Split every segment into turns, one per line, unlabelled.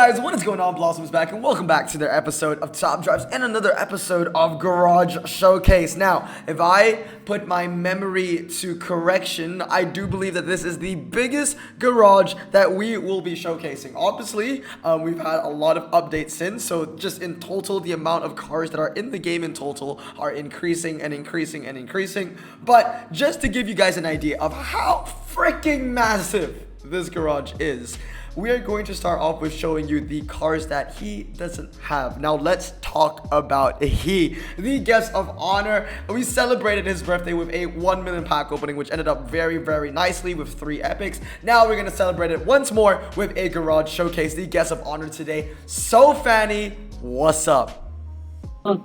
guys, what is going on? Blossom's back, and welcome back to their episode of Top Drives and another episode of Garage Showcase. Now, if I put my memory to correction, I do believe that this is the biggest garage that we will be showcasing. Obviously, we've had a lot of updates since, so just in total, the amount of cars that are in the game in total are increasing and increasing and increasing. But just to give you guys an idea of how freaking massive this garage is, we are going to start off with showing you the cars that he doesn't have. Now let's talk about the guest of honor. We celebrated his birthday with a 1 million pack opening, which ended up very, very nicely with 3 epics. Now we're going to celebrate it once more with a garage showcase. The guest of honor today, So Fanny, what's up?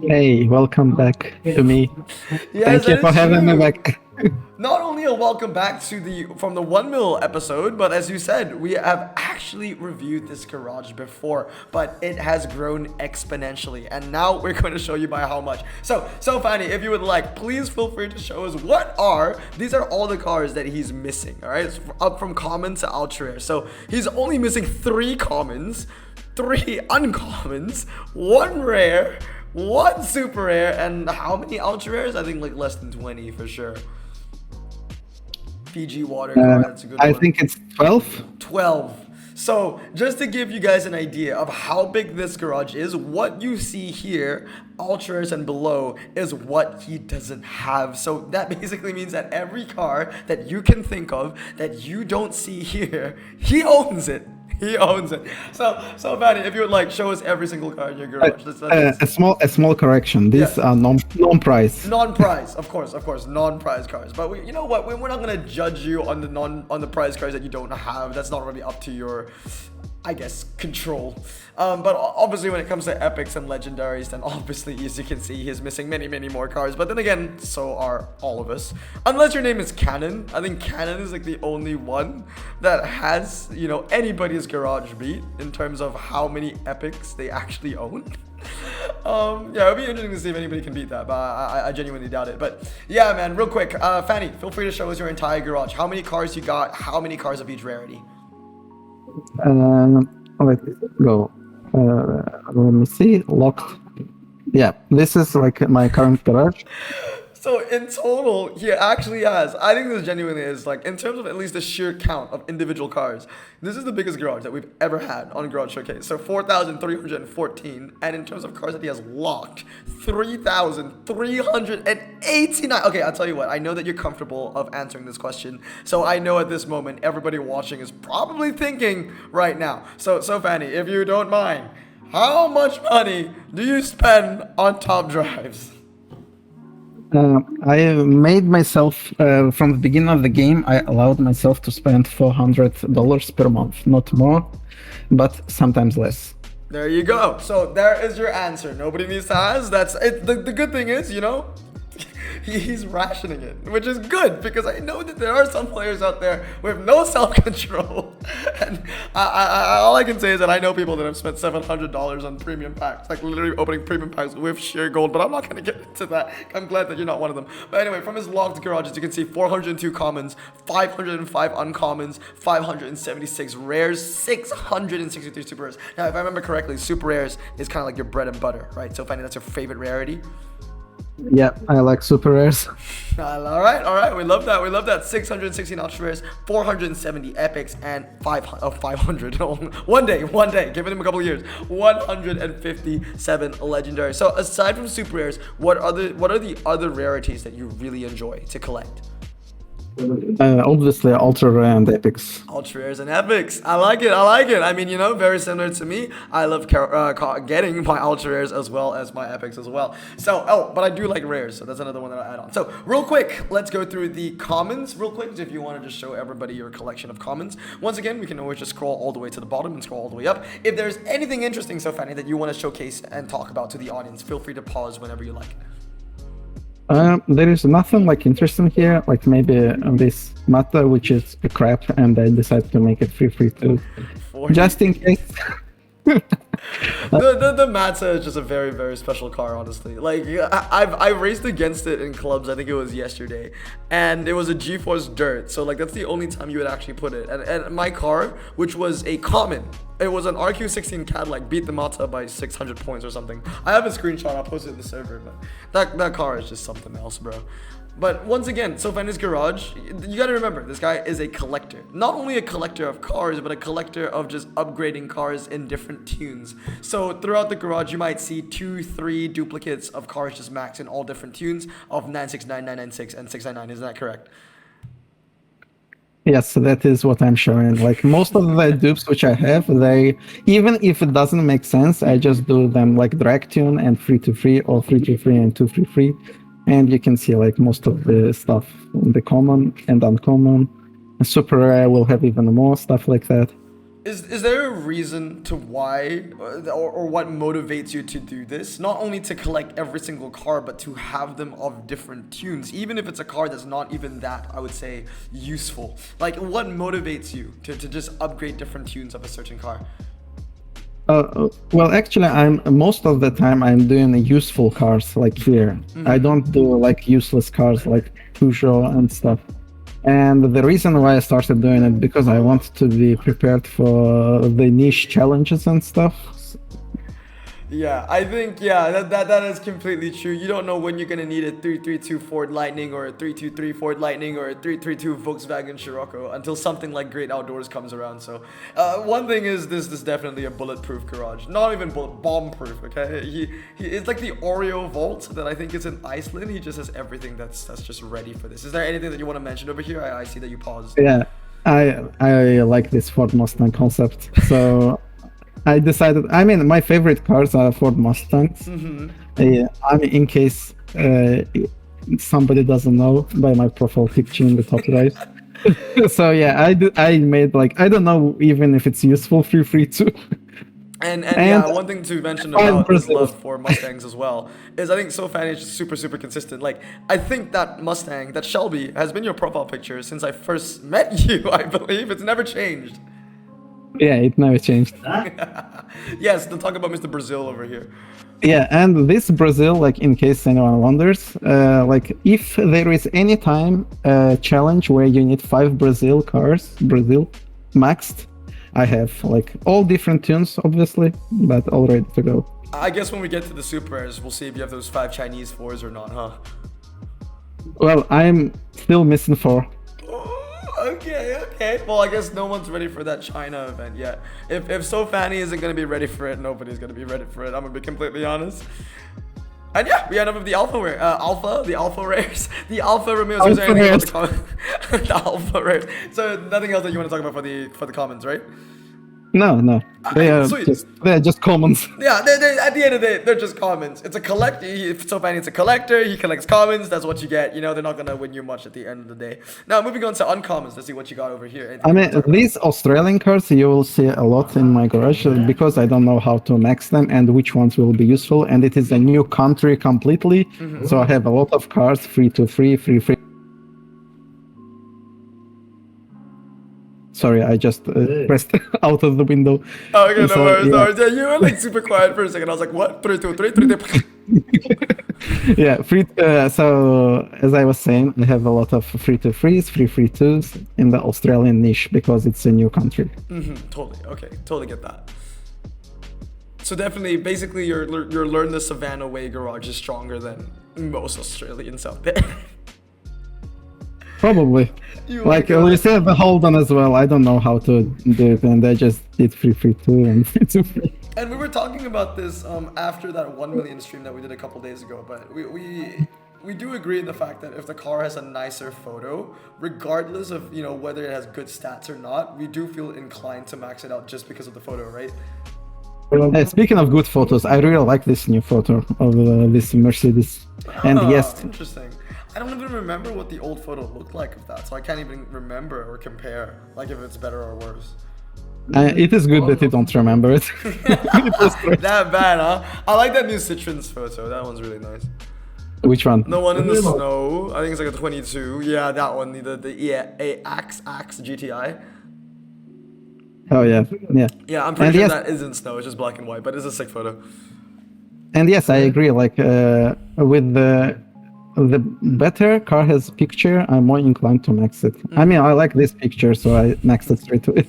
Hey, welcome back to me.
Yes,
Thank you for having me back.
Not only a welcome back to from the 1 mil episode, but as you said, we have actually reviewed this garage before, but it has grown exponentially, and now we're going to show you by how much. So Fanny, if you would like, please feel free to show us these are all the cars that he's missing. All right, it's up from common to ultra rare. So he's only missing 3 commons, 3 uncommons, 1 rare, 1 super rare, and how many ultra rares? I think like less than 20 for sure. Fiji water car, that's a good one.
I think it's 12.
12. So just to give you guys an idea of how big this garage is, what you see here, ultras and below, is what he doesn't have. So that basically means that every car that you can think of that you don't see here, he owns it. He owns it. So Fanny, if you would like, show us every single car in your garage.
A small correction. These are non-price.
Non-prize, of course, non-prize cars. But you know what? We're not gonna judge you on the prize cars that you don't have. That's not really up to your, I guess, control. But obviously when it comes to epics and legendaries, then obviously, as you can see, he's missing many, many more cars. But then again, so are all of us. Unless your name is Cannon. I think Cannon is like the only one that has, you know, anybody's garage beat in terms of how many epics they actually own. Yeah, it'll be interesting to see if anybody can beat that, but I genuinely doubt it. But yeah, man, real quick, Fanny, feel free to show us your entire garage. How many cars you got? How many cars of each rarity?
Let's go. Let me see. Locked. Yeah, this is like my current garage.
So in total, he actually has, I think this genuinely is, like, in terms of at least the sheer count of individual cars, this is the biggest garage that we've ever had on Garage Showcase. So 4,314, and in terms of cars that he has locked, 3,389. Okay, I'll tell you what, I know that you're comfortable of answering this question, so I know at this moment, everybody watching is probably thinking right now. So Fanny, if you don't mind, how much money do you spend on Top Drives?
I made myself, from the beginning of the game, I allowed myself to spend $400 per month. Not more, but sometimes less.
There you go. So there is your answer. Nobody needs to ask. That's it. The good thing is, you know, he's rationing it, which is good, because I know that there are some players out there with no self-control. And all I can say is that I know people that have spent $700 on premium packs, like literally opening premium packs with sheer gold, but I'm not going to get into that. I'm glad that you're not one of them. But anyway, from his locked garages, you can see 402 commons, 505 uncommons, 576 rares, 663 super rares. Now, if I remember correctly, super rares is kind of like your bread and butter, right? So Fanny, that's your favorite rarity.
Yeah, I like super rares.
All right. We love that. 616 ultra rares, 470 epics, and 500. one day. Giving him a couple of years. 157 legendaries. So aside from super rares, what are the other rarities that you really enjoy to collect?
Obviously, ultra rare and epics.
Ultra rares and epics. I like it. I mean, you know, very similar to me. I love getting my ultra rares as well as my epics as well. So, but I do like rares, so that's another one that I add on. So, real quick, let's go through the commons real quick, if you want to just show everybody your collection of commons. Once again, we can always just scroll all the way to the bottom and scroll all the way up. If there's anything interesting, so Fanny, that you want to showcase and talk about to the audience, feel free to pause whenever you like.
There is nothing like interesting here, like maybe this matter, which is a crap, and I decided to make it free too, just in case.
The Matza is just a very, very special car, honestly. Like, I raced against it in clubs, I think it was yesterday, and it was a G-Force Dirt, so like that's the only time you would actually put it. And my car, which was a common, it was an RQ16 Cadillac, beat the Matza by 600 points or something. I have a screenshot, I'll post it in the server, but that car is just something else, bro. But once again, so Fanny's Garage, you gotta remember, this guy is a collector. Not only a collector of cars, but a collector of just upgrading cars in different tunes. So throughout the garage, you might see 2-3 duplicates of cars just maxed in all different tunes of 969, 996, and 699. Isn't that correct?
Yes, that is what I'm showing. Like most of the dupes which I have, they, even if it doesn't make sense, I just do them like drag tune and free to free, or free to free and 2-3-3. And you can see like most of the stuff, the common and uncommon. Super rare will have even more stuff like that.
Is there a reason to why or what motivates you to do this? Not only to collect every single car, but to have them of different tunes, even if it's a car that's not even that, I would say, useful. Like, what motivates you to just upgrade different tunes of a certain car?
Well, actually, I'm most of the time I'm doing useful cars like here. I don't do like useless cars like Peugeot and stuff. And the reason why I started doing it because I want to be prepared for the niche challenges and stuff.
Yeah, I think, yeah, that is completely true. You don't know when you're going to need a 332 Ford Lightning or a 323 Ford Lightning or a 332 Volkswagen Scirocco until something like Great Outdoors comes around. So one thing is this is definitely a bulletproof garage. Not even bomb-proof, okay? It's like the Oreo Vault that I think is in Iceland. He just has everything that's just ready for this. Is there anything that you want to mention over here? I see that you paused.
Yeah, I like this Ford Mustang concept. So I decided, I mean, my favorite cars are Ford Mustangs. I mean, in case somebody doesn't know by my profile picture in the top right. So yeah, I made like, I don't know even if it's useful, feel free to.
And yeah, one thing to mention about his love for Mustangs as well is I think SoFanny is just super consistent. Like, I think that Mustang, that Shelby, has been your profile picture since I first met you, I believe. It's never changed.
Yeah, it never changed.
Yes, to talk about Mr. Brazil over here.
Yeah, and this Brazil, like in case anyone wonders, like if there is any time challenge where you need 5 Brazil cars, Brazil maxed, I have like all different tunes, obviously, but all ready to go.
I guess when we get to the Super Rares, we'll see if you have those 5 Chinese 4s or not, huh?
Well, I'm still missing 4.
Okay. Well, I guess no one's ready for that China event yet. If SoFanny isn't gonna be ready for it, nobody's gonna be ready for it. I'm gonna be completely honest. And yeah, we end up with the Alpha Rares, the Alpha Rares, the Alfa Romeos. Is there anything about the Alpha Rares? So nothing else that you want to talk about for the comments, right?
No. They are just commons.
Yeah, they at the end of the day, they're just commons. It's a collector. If SoFanny, it's a collector. He collects commons. That's what you get. You know, they're not gonna win you much at the end of the day. Now, moving on to uncommons. Let's see what you got over here.
I mean, these Australian cards you will see a lot in my garage because I don't know how to max them and which ones will be useful. And it is a new country completely, so I have a lot of cards free. Sorry, I just pressed out of the window.
Oh, okay, no worries. Yeah, you were like super quiet for a second. I was like, what? 3, 2, 3, 3.
Yeah, free. So as I was saying, I have a lot of free to frees, free twos in the Australian niche because it's a new country.
Totally. Okay, totally get that. So definitely, basically, your learn the Savannah way garage is stronger than most Australians out there.
Probably. Like we said the Holden as well. I don't know how to do it, and I just did free two and free two free.
And we were talking about this after that 1 million stream that we did a couple days ago, but we do agree in the fact that if the car has a nicer photo, regardless of whether it has good stats or not, we do feel inclined to max it out just because of the photo, right?
Speaking of good photos, I really like this new photo of this Mercedes. And yes,
interesting. I don't even remember what the old photo looked like of that, so I can't even remember or compare, like if it's better or worse.
It is good that you don't remember it.
That bad, huh? I like that new Citroen's photo. That one's really nice.
Which one?
The one in the snow. I think it's like a 22. Yeah, that one. The Axe GTI.
Oh yeah, yeah.
Yeah, I'm pretty
And
sure
yes,
that isn't snow. It's just black and white, but it's a sick photo.
and yes, I agree. Like with the better car has picture, I'm more inclined to max it. I mean, I like this picture, so I maxed it straight away.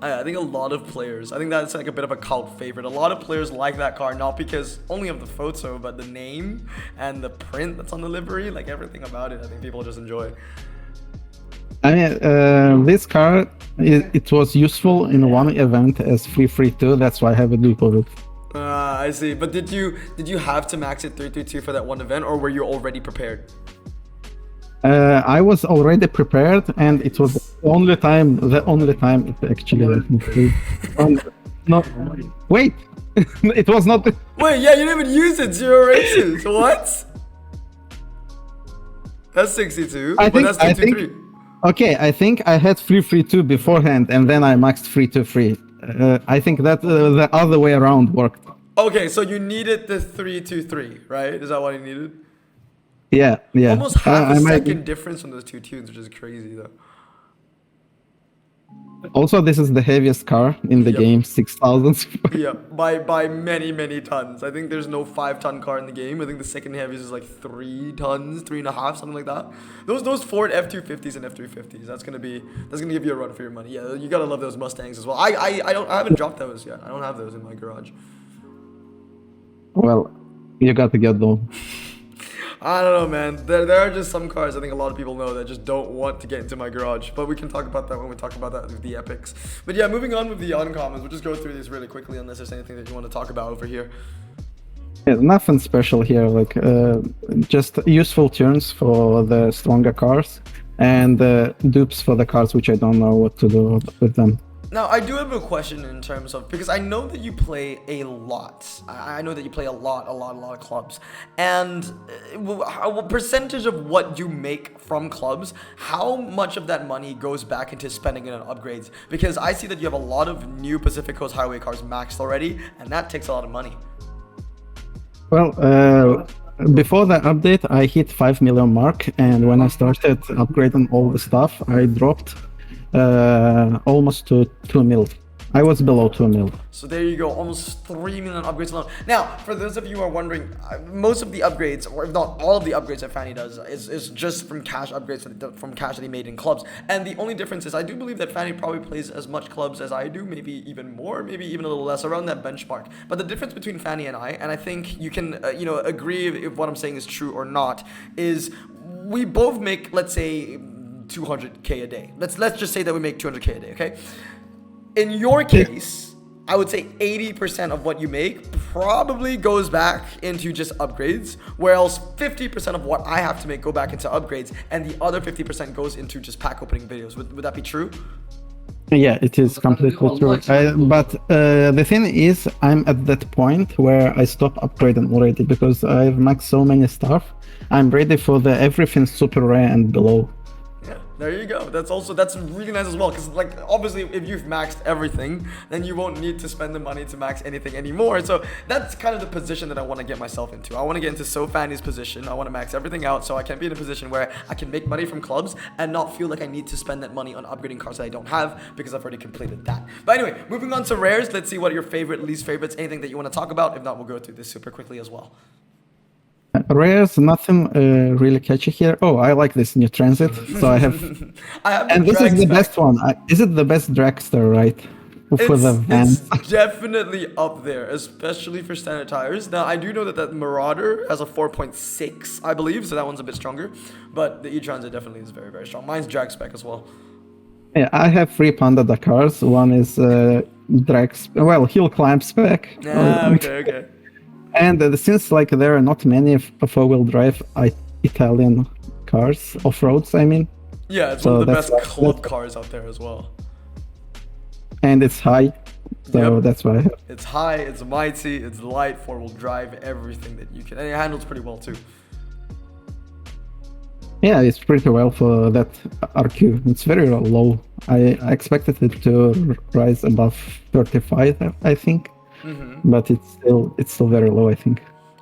I think a lot of players, I think that's like a bit of a cult favorite. A lot of players like that car, not because only of the photo, but the name and the print that's on the livery, like everything about it. I think people just enjoy.
I mean, this car, it was useful in one event as 332. That's why I have a dupe of it.
I see. But did you have to max it 332 for that one event, or were you already prepared?
I was already prepared, and it was the only time it actually let me through. No, wait, it was not.
Wait, yeah, you didn't even use it. 0 races. What? That's 62.
I
but
think,
that's
I
223.
think, okay, I think I had 332 beforehand, and then I maxed 323. I think that the other way around worked.
Okay, so you needed the 323, right? Is that what you needed?
Yeah, yeah.
Almost half a
I might-
second difference from those two tunes, which is crazy though.
Also, this is the heaviest car in the
Yep.
game, 6,000.
Yeah, by many tons. I think there's no 5-ton car in the game. I think the second heaviest is like 3 tons, 3.5, something like that. Those Ford F250s and F350s, that's gonna give you a run for your money. Yeah, you gotta love those Mustangs as well. I haven't dropped those yet. I don't have those in my garage.
Well, you got to get them.
I don't know, man. There are just some cars I think a lot of people know that just don't want to get into my garage. But we can talk about that when we talk about that with the epics. But yeah, moving on with the uncommons, we'll just go through these really quickly unless there's anything that you want to talk about over here.
Yeah, nothing special here. Like just useful tunes for the stronger cars and dupes for the cars which I don't know what to do with them.
Now, I do have a question in terms of, because I know that you play a lot. I know that you play a lot of clubs. And what percentage of what you make from clubs, how much of that money goes back into spending it on upgrades? Because I see that you have a lot of new Pacific Coast Highway cars maxed already, and that takes a lot of money.
Well, before the update, I hit 5 million mark, and when I started upgrading all the stuff, I dropped almost to 2 mil. I was below 2 mil.
So there you go, almost 3 million upgrades alone. Now, for those of you who are wondering, most of the upgrades, or if not all of the upgrades that Fanny does, is just from cash upgrades from cash that he made in clubs. And the only difference is I do believe that Fanny probably plays as much clubs as I do, maybe even more, maybe even a little less, around that benchmark. But the difference between Fanny and I think you can agree if what I'm saying is true or not, is we both make, let's say, 200K a day. Let's just say that we make 200K a day, okay? In your case, I would say 80% of what you make probably goes back into just upgrades, whereas 50% of what I have to make go back into upgrades, and the other 50% goes into just pack opening videos. Would that be true?
Yeah, it is completely true. But the thing is, I'm at that point where I stop upgrading already because I've maxed so many stuff. I'm ready for the everything super rare and below.
Yeah, there you go. That's really nice as well, because like obviously if you've maxed everything, then you won't need to spend the money to max anything anymore. So that's kind of the position that I want to get myself into. I want to get into So Fanny's position. I want to max everything out so I can be in a position where I can make money from clubs and not feel like I need to spend that money on upgrading cars that I don't have because I've already completed that. But anyway, moving on to rares. Let's see what are your favorite, least favorites, anything that you want to talk about. If not, we'll go through this super quickly as well.
Rares, nothing really catchy here. Oh, I like this new transit. So I have, and this is the best one. Is it the best dragster, right? For the van.
It's definitely up there, especially for standard tires. Now, I do know that Marauder has a 4.6, I believe, so that one's a bit stronger. But the e-transit definitely is very, very strong. Mine's drag spec as well.
Yeah, I have 3 Panda Dakars. One is hill climb spec.
Okay.
And since like there are not many four-wheel drive Italian cars, off-roads, I mean.
Yeah, it's one of the best club cars out there as well.
And it's high, so that's why I have.
It's high, it's mighty, it's light, four-wheel drive, everything that you can. And it handles pretty well too.
Yeah, it's pretty well for that RQ. It's very low. I expected it to rise above 35, I think. But it's still very low, I think.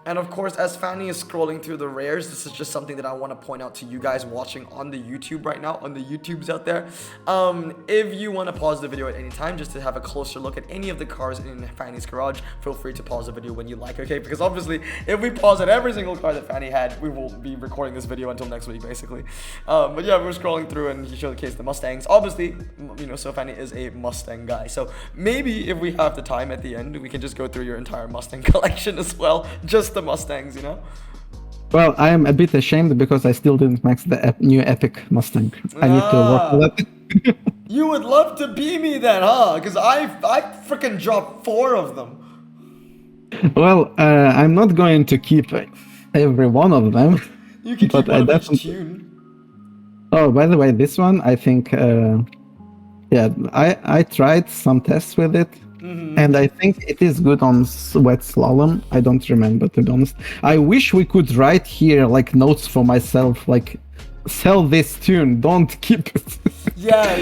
And of course, as Fanny is scrolling through the rares, this is just something that I want to point out to you guys watching on the YouTube right now, on the YouTubes out there. If you want to pause the video at any time just to have a closer look at any of the cars in Fanny's garage, feel free to pause the video when you like, okay? Because obviously, if we pause at every single car that Fanny had, we will be recording this video until next week, basically. But yeah, we're scrolling through and he showcased the Mustangs. Obviously, you know, so Fanny is a Mustang guy. So maybe if we have the time at the end, we can just go through your entire Mustang collection as well. Just the Mustangs, you know?
Well, I am a bit ashamed because I still didn't max the new Epic Mustang. I need to work on that.
You would love to be me then, huh? Because I freaking dropped 4 of them.
Well, I'm not going to keep every one of them.
You can keep one of each tune.
Oh, by the way, this one, I think, yeah, I tried some tests with it. And I think it is good on wet slalom. I don't remember, to be honest. I wish we could write here like notes for myself, like sell this tune, don't keep it.
Yeah.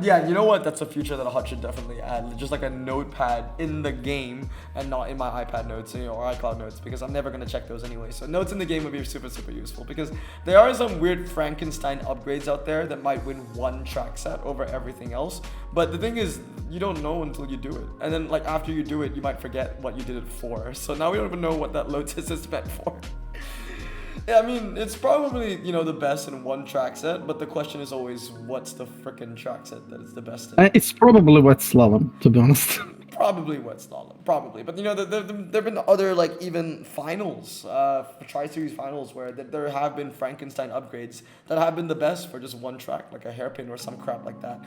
Yeah, you know what? That's a feature that Hut should definitely add. Just like a notepad in the game and not in my iPad notes, you know, or iCloud notes, because I'm never gonna check those anyway. So notes in the game would be super, super useful because there are some weird Frankenstein upgrades out there that might win one track set over everything else. But the thing is, you don't know until you do it. And then like after you do it, you might forget what you did it for. So now we don't even know what that Lotus is meant for. Yeah, I mean, it's probably, you know, the best in one track set, but the question is always, what's the frickin' track set that is the best in?
It's probably wet slalom, to be honest.
Probably wet slalom, probably. But, you know, there have been other, like, even finals, Tri-Series finals, where there have been Frankenstein upgrades that have been the best for just one track, like a hairpin or some crap like that.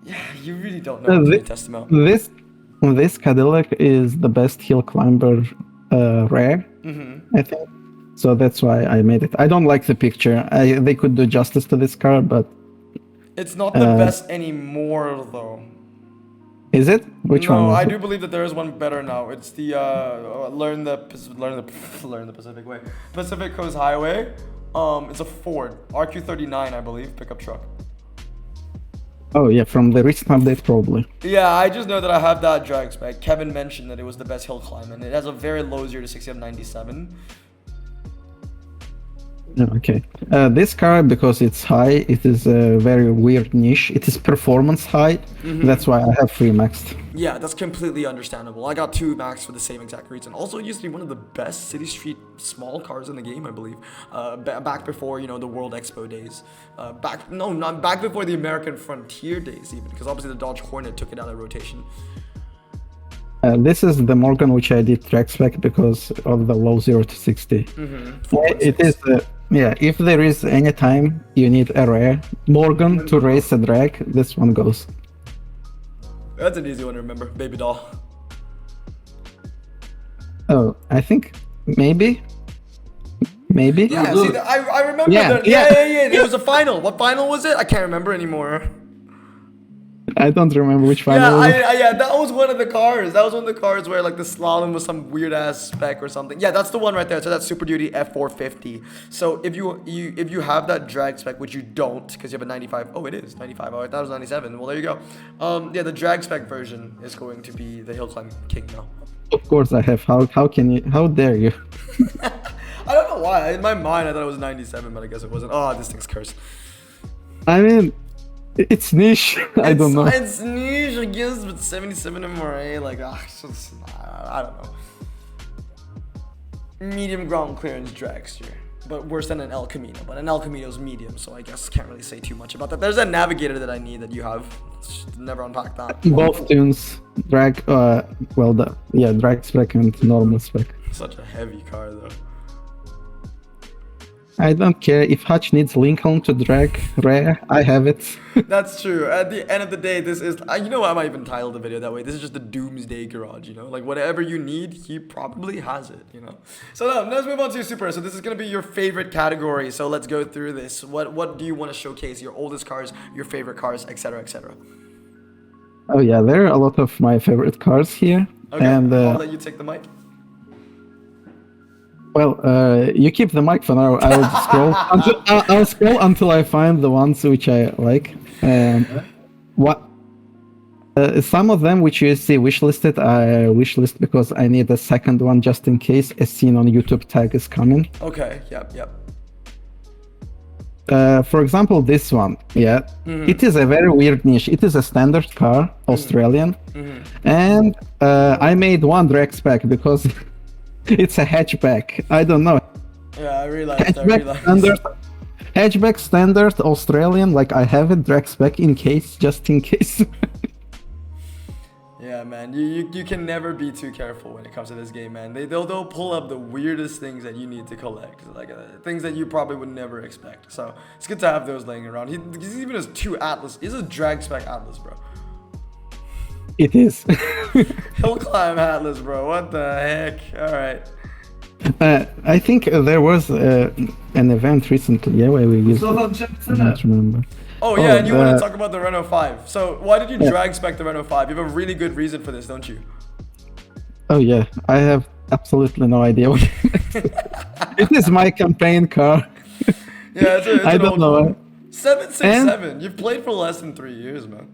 Yeah, you really don't know until you test them out.
This Cadillac is the best hill climber rare, I think. So that's why I made it. I don't like the picture. They could do justice to this car, but...
It's not the best anymore, though.
Is it? Which one?
No, I do believe that there is one better now. It's the Learn the Pacific Way. Pacific Coast Highway. It's a Ford RQ39, I believe, pickup truck.
Oh yeah, from the recent update probably.
Yeah, I just know that I have that drag spec. Kevin mentioned that it was the best hill climb, and it has a very low 0 to 60 of 97.
Okay. This car, because it's high, it is a very weird niche. It is performance high. That's why I have 3 maxed.
Yeah, that's completely understandable. I got 2 maxed for the same exact reason. Also, it used to be one of the best city street small cars in the game, I believe. Back before, you know, the World Expo days. Not back before the American Frontier days even, because obviously the Dodge Hornet took it out of rotation.
This is the Morgan which I did track spec because of the low 0 to 60. It is, yeah, if there is any time you need a rare Morgan to race a drag, this one goes.
That's an easy one to remember, baby doll.
Oh, I think maybe.
Yeah, see, I remember that. Yeah. It was a final. What final was it? I can't remember anymore.
I don't remember which final.
Yeah, that was one of the cars. That was one of the cars where like the slalom was some weird ass spec or something. Yeah, that's the one right there. So that's Super Duty F450. So if you have that drag spec, which you don't, because you have a 95. Oh, it is 95. Oh, I thought it was 97. Well, there you go. Yeah, the drag spec version is going to be the hill climb king now.
Of course I have. How can you? How dare you?
I don't know why. In my mind, I thought it was 97, but I guess it wasn't. Oh, this thing's cursed.
I mean, it's niche. I don't know.
It's niche, I guess, but 77 MRA, like, I don't know. Medium ground clearance dragster, but worse than an El Camino. But an El Camino's medium, so I guess can't really say too much about that. There's a navigator that I need that you have. Never unpacked that.
Both tunes, drag, drag spec and normal spec.
Such a heavy car, though.
I don't care if Hutch needs Lincoln to drag rare, I have it.
That's true. At the end of the day, this is, you know, I might even title the video that way. This is just the doomsday garage, you know? Like, whatever you need, he probably has it, you know? So now, let's move on to your super. So this is going to be your favorite category. So let's go through this. What do you want to showcase? Your oldest cars, your favorite cars, etc., etc.
Oh yeah, there are a lot of my favorite cars here.
Okay,
and
I'll let you take the mic.
Well, you keep the mic for now. I'll scroll. I'll scroll until I find the ones which I like. What? Some of them which you see wishlisted, I wishlist because I need a second one just in case a scene on YouTube tag is coming.
Okay, yep.
For example, this one, yeah, it is a very weird niche. It is a standard car, Australian, and I made one drag spec because it's a hatchback. I don't know.
Yeah, I realized.
Hatchback standard Australian, like I have it drag spec in case, just in case.
Yeah, man, you can never be too careful when it comes to this game, man. They'll pull up the weirdest things that you need to collect, like things that you probably would never expect. So it's good to have those laying around. He even has 2 Atlas. He's a drag spec Atlas, bro.
It is.
Hill climb Atlas, bro. What the heck? All right.
I think there was an event recently, yeah, where we used. I don't remember.
Oh yeah, and you want to talk about the Renault 5. So why did you drag spec the Renault 5? You have a really good reason for this, don't you?
Oh yeah, I have absolutely no idea. It is my campaign car.
Yeah, it's
I don't know.
767. You've played for less than 3 years, man.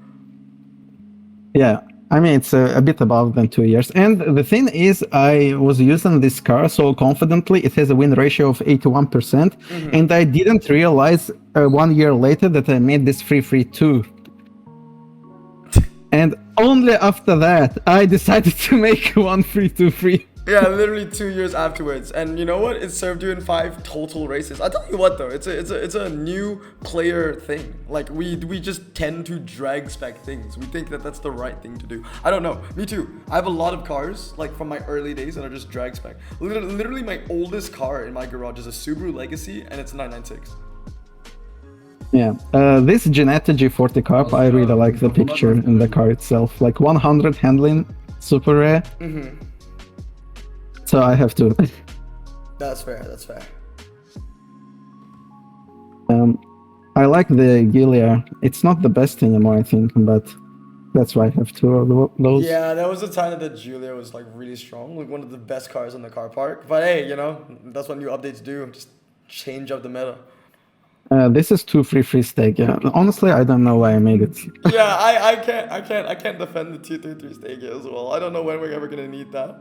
Yeah, I mean it's a bit above than 2 years. And the thing is, I was using this car so confidently. It has a win ratio of 81%, and I didn't realize 1 year later that I made this free too. And only after that, I decided to make one free.
Yeah, literally 2 years afterwards, and you know what? It served you in 5 total races. I tell you what, though, it's a new player thing. Like we just tend to drag spec things. We think that that's the right thing to do. I don't know. Me too. I have a lot of cars like from my early days that are just drag spec. Literally, my oldest car in my garage is a Subaru Legacy, and it's a 996.
Yeah, this Ginetta G40 Cup, I really like the picture in the car itself. Like 100 handling, super rare. So I have to.
That's fair.
I like the Gilia. It's not the best anymore, I think, but that's why I have 2 of those.
Yeah, there was a time that the Giulia was like really strong, like one of the best cars in the car park. But hey, you know, that's what new updates do. Just change up the meta.
This is 2 free stake. Yeah, honestly, I don't know why I made it.
Yeah, I can't defend the 233 stake as well. I don't know when we're ever gonna need that.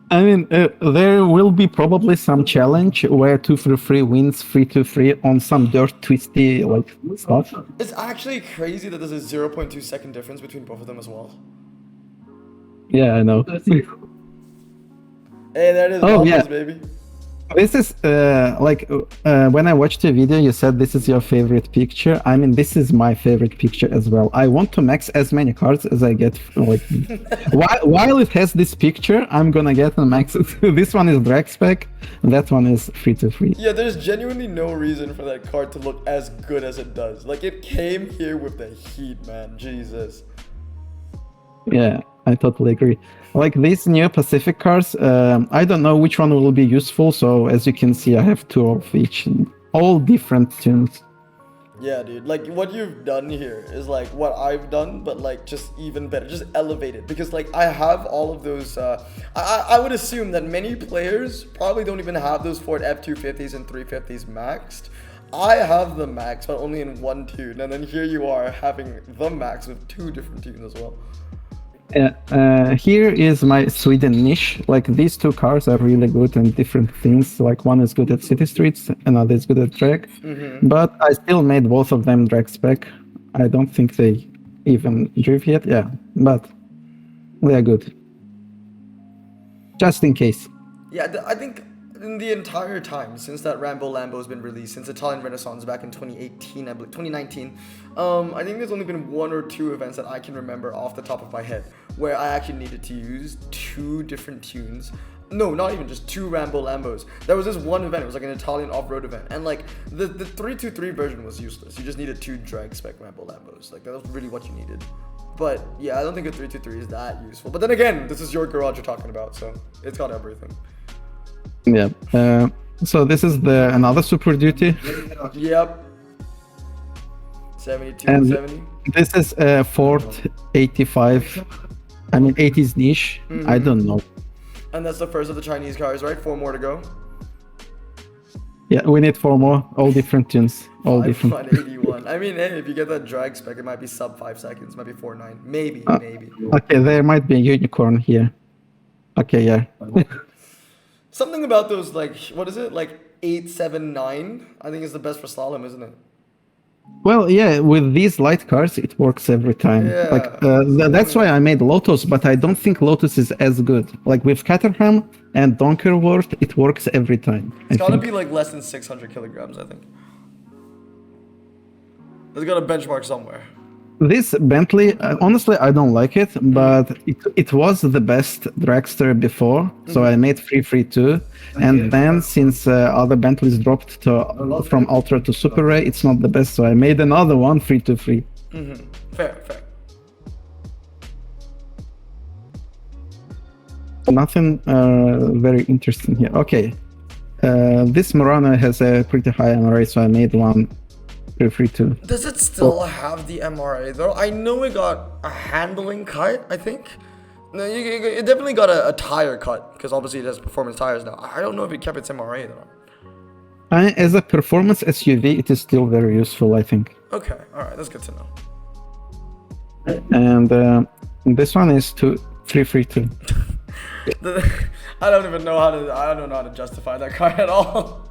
I mean, there will be probably some challenge where 2 free wins 3 on some dirt twisty like stuff.
It's actually crazy that there's a 0.2 second difference between both of them as well.
Yeah, I know.
Hey, there it is.
Oh, yeah.
Baby.
This is when I watched the video, you said this is your favorite picture. I mean, this is my favorite picture as well. I want to max as many cards as I get. Like, while it has this picture, I'm gonna get and max it. This one is drag spec, and that one is free.
Yeah, there's genuinely no reason for that card to look as good as it does. Like, it came here with the heat, man. Jesus.
Yeah, I totally agree. Like these new Pacific cars, I don't know which one will be useful. So as you can see, I have 2 of each, all different tunes.
Yeah, dude. Like what you've done here is like what I've done, but like just even better, just elevated. Because like I have all of those. I would assume that many players probably don't even have those Ford F250s and 350s maxed. I have the max, but only in 1 tune, and then here you are having the max with 2 different tunes as well.
Here is my Sweden niche. Like these 2 cars are really good in different things. Like one is good at city streets, another is good at drag. But I still made both of them drag spec. I don't think they even drive yet. Yeah, but they are good. Just in case.
Yeah, I think in the entire time since that Rambo Lambo has been released, since Italian Renaissance back in 2018, I believe 2019, I think there's only been 1 or 2 events that I can remember off the top of my head where I actually needed to use 2 different tunes. No, not even just 2 Rambo Lambos. There was this one event, it was like an Italian off-road event, and like the 323 version was useless. You just needed 2 drag spec Rambo Lambos. Like that was really what you needed. But yeah, I don't think a 323 is that useful. But then again, this is your garage you're talking about, so it's got everything.
Yeah. So this is another Super Duty.
Yep. 72
and
70.
This is a Ford 85. I mean 80s niche. I don't know.
And that's the first of the Chinese cars, right? 4 more to go.
Yeah, we need 4 more. All different tunes. All different.
81. on. I mean, hey, if you get that drag spec, it might be sub 5 seconds, might be 4.9, maybe.
Okay, there might be a unicorn here. Okay, yeah.
Something about those, like, what is it? Like 879, I think is the best for slalom, isn't it?
Well, yeah, with these light cars, it works every time.
Yeah.
Like that's why I made Lotus, but I don't think Lotus is as good. Like with Caterham and Donkerworth, it works every time.
It's gotta be like less than 600 kilograms, I think. It's got a benchmark somewhere.
This Bentley, honestly, I don't like it, but it was the best dragster before, so I made 332. And then since other Bentleys dropped from Ultra to Super Ray, it's not the best, so I made another one, 323.
Fair.
Nothing very interesting here. Okay, this Murano has a pretty high MRA, so I made one 332.
Does it still have the MRA though? I know it got a handling cut, I think. No, it definitely got a tire cut, because obviously it has performance tires now. I don't know if it kept its MRA though.
As a performance SUV, it is still very useful, I think.
Okay, alright, that's good to know.
And this one is 332.
I don't even know I don't know how to justify that car at all.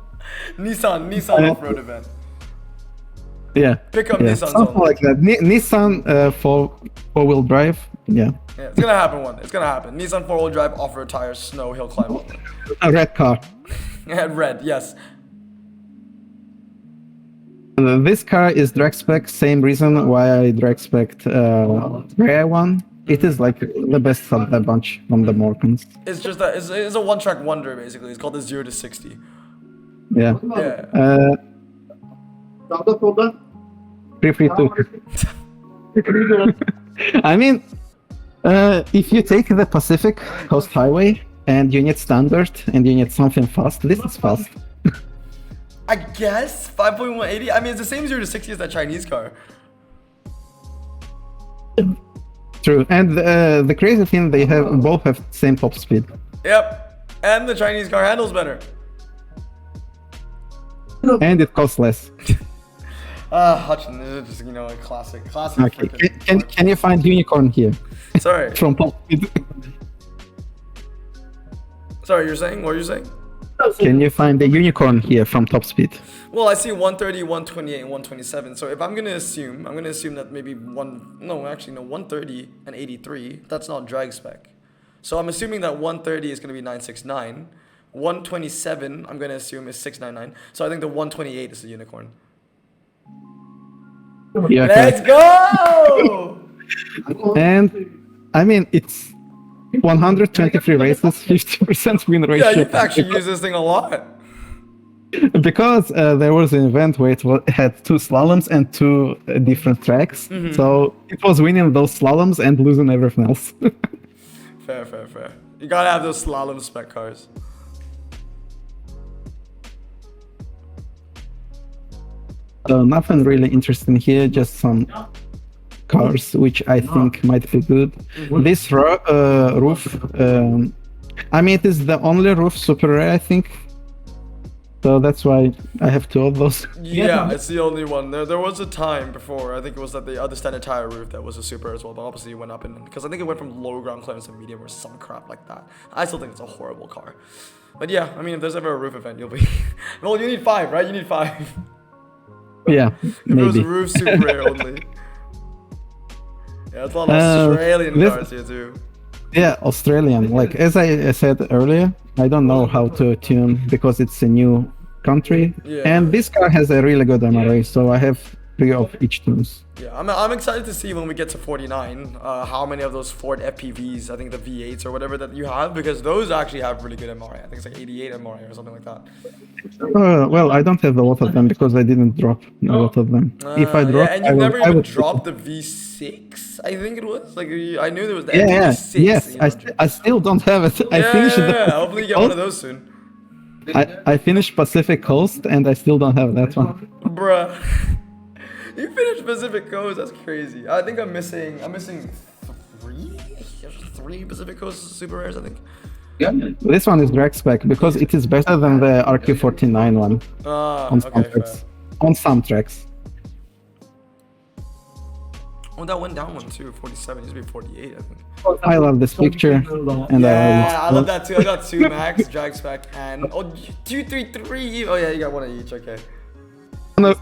Nissan off-road event.
Yeah.
Pick up
yeah,
Nissan.
something like that. Nissan four-wheel drive. Yeah.
Yeah, it's gonna happen one. It's gonna happen. Nissan four-wheel drive, off-road tires, snow, hill climb.
A red car.
Red, yes.
This car is drag spec. Same reason why I drag spec rare one. It is like the best of the bunch from the Morgans.
It's just that it's a one-track wonder basically. It's called the 0 to 60.
Yeah.
Yeah.
332. I mean, if you take the Pacific Coast Highway and you need standard and you need something fast, this is fast.
I guess 5.180. I mean, it's the same 0 to 60 as that Chinese car.
True, and the crazy thing, they both have same top speed.
Yep, and the Chinese car handles better.
And it costs less.
Hutchin, this is just, a classic.
Okay, can you find unicorn here?
Sorry.
From top speed.
Sorry, you're saying? What are you saying?
Can you find the unicorn here from top speed?
Well, I see 130, 128, and 127. So if I'm gonna assume that maybe 130 and 83. That's not drag spec. So I'm assuming that 130 is gonna be 969. 127, I'm gonna assume is 699. So I think the 128 is the unicorn.
Yeah,
Let's go!
And I mean, it's 123 races, 50% win ratio.
Yeah, you've actually used this thing a lot.
Because there was an event where it had 2 slaloms and 2 different tracks. So it was winning those slaloms and losing everything else.
Fair. You gotta have those slalom spec cars.
Nothing really interesting here, just some cars which I think might be good. This roof, I mean, it is the only roof super rare, I think. So that's why I have 2 of those.
Yeah, it's the only one. There was a time before, I think it was that the other standard tire roof that was a super as well, but obviously it went up because I think it went from low ground clearance to medium or some crap like that. I still think it's a horrible car. But yeah, I mean, if there's ever a roof event, you'll be... Well, you need 5, right? You need 5.
Yeah, maybe.
If it was roof super rare only. Yeah, it's a lot of Australian cars here too.
Yeah, Australian. Like, as I said earlier, I don't know how to tune because it's a new country.
Yeah.
And this car has a really good MRA, so I have 3 of each tunes.
Yeah, I'm excited to see when we get to 49, how many of those Ford FPVs, I think the V8s or whatever that you have, because those actually have really good MRA. I think it's like 88 MRA or something like that.
Well, I don't have a lot of them because I didn't drop a lot of them. If I drop,
yeah, and you've never even dropped the V6, I think it was. Like, I knew there was the V6.
Yes, I still don't have it. I finished
yeah, hopefully you get one of those soon.
I finished Pacific Coast and I still don't have that one.
Bruh. You finished Pacific Coast, that's crazy. I think I'm missing 3 Pacific Coast super rares, I think.
Yeah. This one is drag spec because it is better than the RQ49 one on some tracks. On some tracks.
Oh, that went down one too. 47 used to be 48, I think.
I love this picture, and
Yeah, I
I
love that too. I got 2 max, drag spec, and 2, 3, 3. Oh yeah, you got 1 of each. Okay.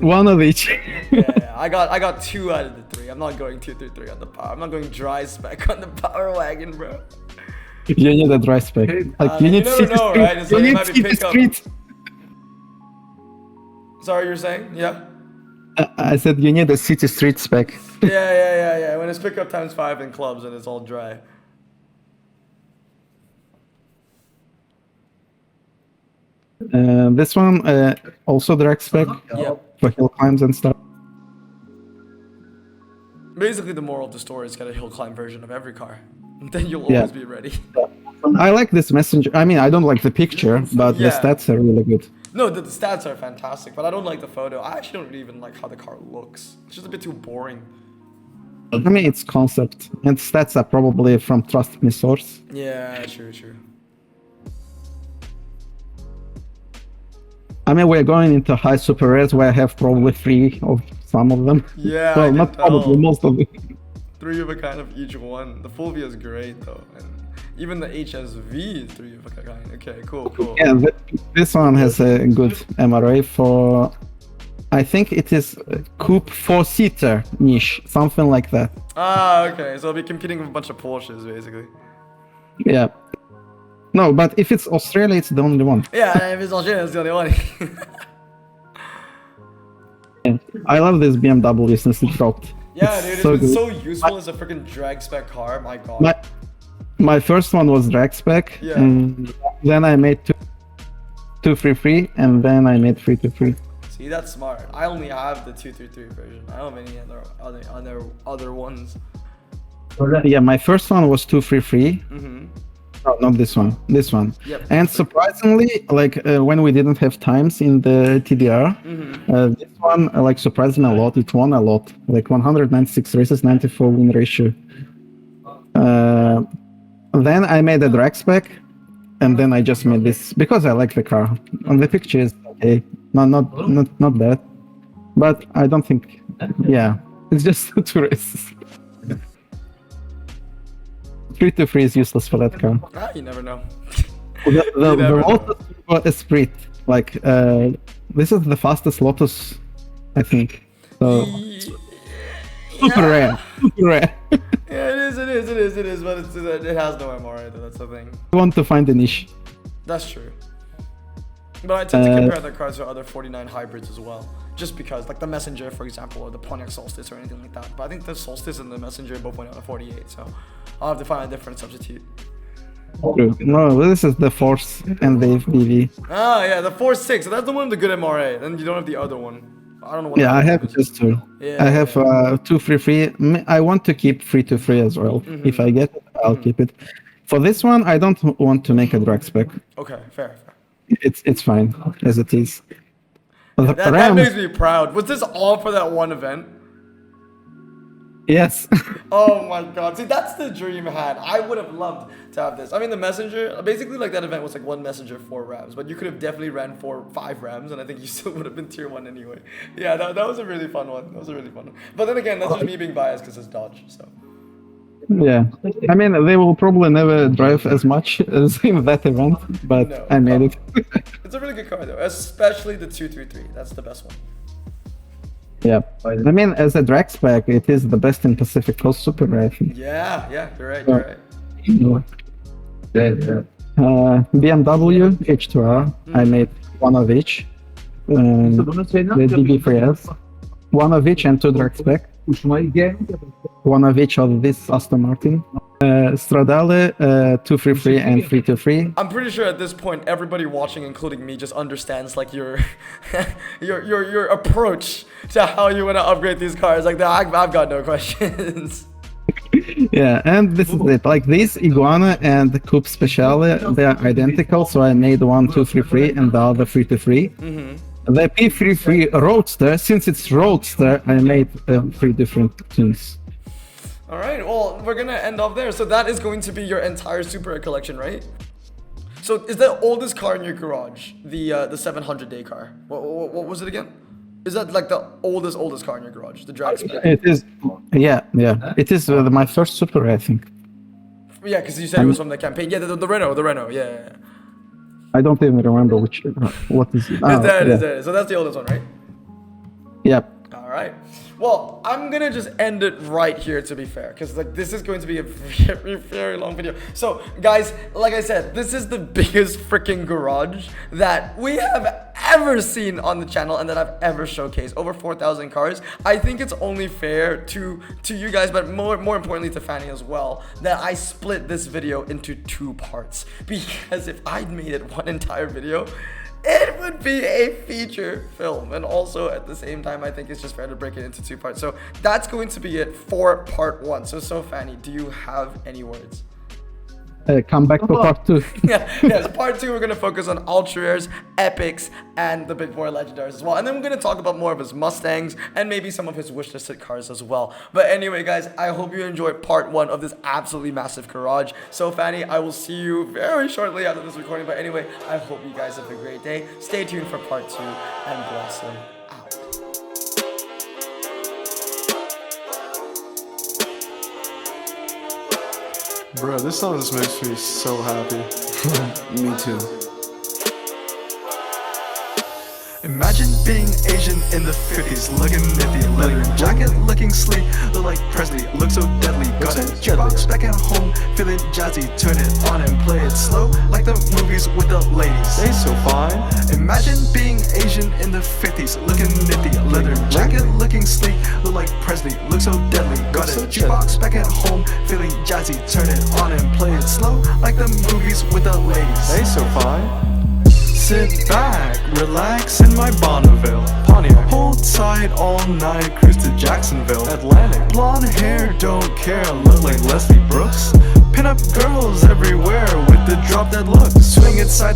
one of each.
Yeah, I got 2 out of the 3. I'm not going 2, 3, 3 on the power. I'm not going dry spec on the power wagon, bro.
You need a dry spec. Like you
You
need
never
city
know,
street.
right? It's
You
like it
need
might be
city
pickup.
street.
Sorry, you're saying? Yeah.
I said you need a city street spec.
Yeah. When it's pickup times 5 in clubs and it's all dry.
This one also drag spec
Yep.
for hill climbs and stuff.
Basically, the moral of the story is get a hill climb version of every car. Then you'll
Yeah.
always be ready.
I like this messenger. I mean, I don't like the picture, but the
Yeah.
stats are really good.
No, the stats are fantastic, but I don't like the photo. I actually don't even like how the car looks. It's just a bit too boring.
I mean, it's concept, and stats are probably from Trust Me source.
Yeah, true.
I mean, we're going into high super rares where I have probably 3 of some of them.
Yeah, I
Well,
can
not probably,
tell.
most of them.
3 of a kind of each one. The Fulvia is great though, and even the HSV is 3 of a kind. Okay, cool.
Yeah, this one has a good MRA for, I think it is coupe 4-seater niche, something like that.
Ah, okay. So I'll be competing with a bunch of Porsches, basically.
Yeah. No, but if it's Australia, it's the only one.
Yeah, and if it's Australia, it's the only one.
Yeah. I love this BMW since it dropped.
Yeah,
It's
dude, it's
so
been
good.
so useful as a freaking drag spec car. My god.
My first one was drag spec,
Yeah.
and then I made 233, and then I made 323.
See, that's smart. I only have the 233 version. I don't have any other ones.
Yeah, my first one was 233.
Mm-hmm.
No, not this one. This one.
Yep.
And surprisingly, like when we didn't have times in the TDR, this one like surprised me a lot. It won a lot, like 196 races, 94 win ratio. Then I made a drag spec, and then I just made this because I like the car. And the picture is okay, not bad, but I don't think. Yeah, it's just 2 races. 323 is useless for that car.
Ah, you never know.
The
never know.
Lotus got a sprint. Like this is the fastest Lotus, I think. So super rare, super rare.
Yeah, it is, but it has no MRA though, that's the thing.
I want to find a niche.
That's true. But I tend to compare the cars to other 49 hybrids as well. Just because, like the Messenger, for example, or the Pontiac Solstice or anything like that. But I think the Solstice and the Messenger both went out of 48, so I'll have to find a different substitute.
True. No, this is the Force and the FBV.
Ah, yeah, the 4.6. So that's the one with the good MRA. Then you don't have the other one. I don't know what.
Yeah,
that
I
one
have
is.
just 2.
Yeah,
I have 233. I want to keep 323 as well. If I get it, I'll keep it. For this one, I don't want to make a drag spec.
Okay, fair.
It's fine as it is. The
That
Ram,
makes me proud. Was this all for that one event?
yes.
Oh my god. See, that's the dream I had. I would have loved to have this. I mean, the Messenger, basically, like, that event was like 1 Messenger, 4 Rams. But you could have definitely ran 5 Rams, and I think you still would have been tier 1 anyway. Yeah, that was a really fun one. But then again, that's just me being biased because it's Dodge, so.
Yeah, I mean they will probably never drive as much as in that event, but
No.
I made it.
It's a really good car, though. Especially the 233. That's the best one.
Yeah, I mean as a drag spec, it is the best in Pacific Coast Super Rare. I think.
Yeah, you're right.
BMW H2R, I made 1 of each. The DB3S, 1 of each and 2 drag spec. 1 of each of this Aston Martin. Stradale 233 and 323.
I'm pretty sure at this point, everybody watching, including me, just understands like your your approach to how you want to upgrade these cars. Like, I've got no questions.
Yeah, and this is it. Like this Iguana and the Coupe Speciale, they are identical. So I made 1 233 and the other 323. The P33 Roadster, since it's Roadster, I made 3 different tunes.
All right, well, we're gonna end off there. So that is going to be your entire Super Air collection, right? So is the oldest car in your garage the 700-day car? What was it again? Is that like the oldest car in your garage? The drag speed?
It is, yeah. It is my first Supra, I think.
Yeah, because you said it was from the campaign. Yeah, the Renault. Yeah.
I don't even remember what is it.
There it
yeah.
is. So that's the oldest one, right?
Yep.
All right. Well, I'm gonna just end it right here, to be fair, because like this is going to be a very, very long video. So, guys, like I said, this is the biggest freaking garage that we have ever seen on the channel and that I've ever showcased. Over 4,000 cars. I think it's only fair to you guys, but more importantly to Fanny as well, that I split this video into 2 parts, because if I'd made it one entire video, it would be a feature film. And also at the same time, I think it's just fair to break it into 2 parts. So that's going to be it for part 1. So Fanny, do you have any words?
Come back to part 2.
Yes, part 2, we're going to focus on ultra rares, epics, and the big boy legendaries as well. And then we're going to talk about more of his Mustangs and maybe some of his wishlisted cars as well. But anyway, guys, I hope you enjoyed part 1 of this absolutely massive garage. So Fanny, I will see you very shortly after this recording. But anyway, I hope you guys have a great day. Stay tuned for part 2, and Blossom out.
Bro, this song just makes me so happy.
Me too.
Imagine being Asian in the 50s, looking nifty, leather jacket, looking sleek, look like Presley, look so deadly, got a jukebox back at home, feeling jazzy, turn it on and play it slow, like the movies with the ladies.
They so fine.
Imagine being Asian in the 50s, looking nifty, leather jacket, looking sleek, look like Presley, look so deadly, got a jukebox back at home, feeling jazzy, turn it on and play it slow, like the movies with the ladies.
They so fine.
Sit back, relax in my Bonneville Pontiac. Hold tight all night, cruise to Jacksonville
Atlantic.
Blonde hair, don't care, look like Leslie Brooks. Pin up girls everywhere with the drop dead look. Swing it side